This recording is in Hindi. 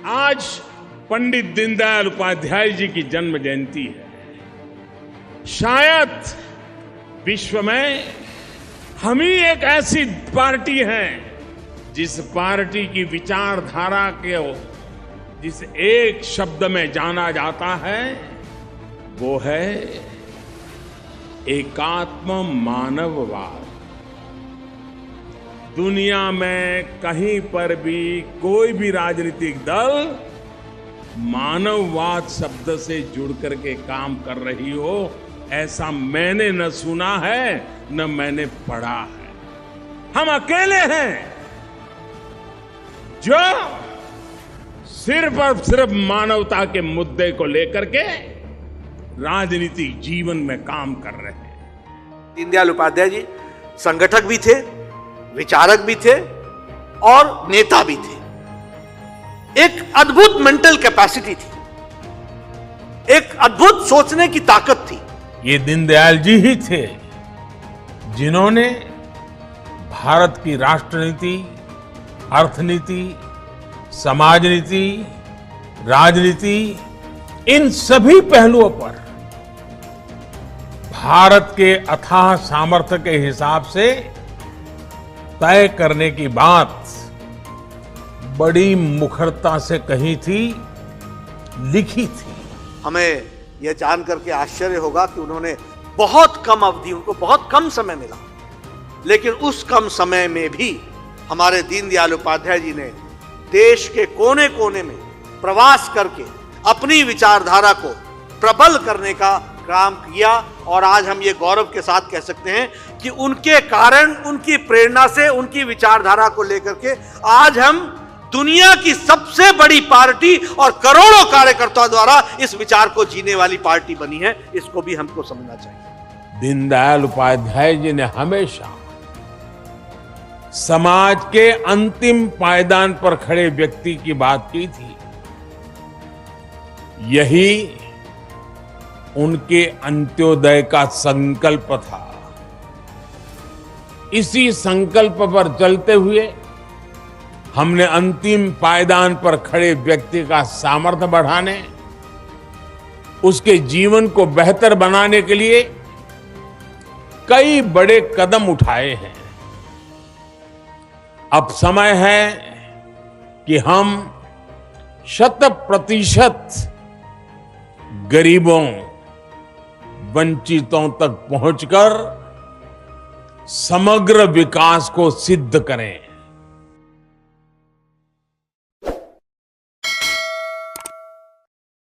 आज पंडित दीनदयाल उपाध्याय जी की जन्म जयंती है। शायद विश्व में हम ही एक ऐसी पार्टी है जिस पार्टी की विचारधारा के जिस एक शब्द में जाना जाता है वो है एकात्म मानववाद। दुनिया में कहीं पर भी कोई भी राजनीतिक दल मानववाद शब्द से जुड़ करके काम कर रही हो ऐसा मैंने न सुना है न मैंने पढ़ा है। हम अकेले हैं जो सिर्फ और सिर्फ मानवता के मुद्दे को लेकर के राजनीतिक जीवन में काम कर रहे हैं। दीनदयाल उपाध्याय जी संगठक भी थे, विचारक भी थे और नेता भी थे। एक अद्भुत मेंटल कैपेसिटी थी, एक अद्भुत सोचने की ताकत थी। ये दीनदयाल जी ही थे जिन्होंने भारत की राष्ट्रनीति, अर्थनीति, समाज नीति, राजनीति इन सभी पहलुओं पर भारत के अथाह सामर्थ्य के हिसाब से तय करने की बात बड़ी मुखरता से कही थी, लिखी थी। हमें यह जान करके आश्चर्य होगा कि उन्होंने बहुत कम अवधि, उनको बहुत कम समय मिला, लेकिन उस कम समय में भी हमारे दीनदयाल उपाध्याय जी ने देश के कोने कोने में प्रवास करके अपनी विचारधारा को प्रबल करने का काम किया। और आज हम ये गौरव के साथ कह सकते हैं कि उनके कारण, उनकी प्रेरणा से, उनकी विचारधारा को लेकर के आज हम दुनिया की सबसे बड़ी पार्टी और करोड़ों कार्यकर्ताओं द्वारा इस विचार को जीने वाली पार्टी बनी है। इसको भी हमको समझना चाहिए। दीनदयाल उपाध्याय जी ने हमेशा समाज के अंतिम पायदान पर खड़े व्यक्ति की बात की थी। यही उनके अंत्योदय का संकल्प था। इसी संकल्प पर चलते हुए हमने अंतिम पायदान पर खड़े व्यक्ति का सामर्थ्य बढ़ाने, उसके जीवन को बेहतर बनाने के लिए कई बड़े कदम उठाए हैं। अब समय है कि हम 100% गरीबों, वंचितों तक पहुंचकर समग्र विकास को सिद्ध करें।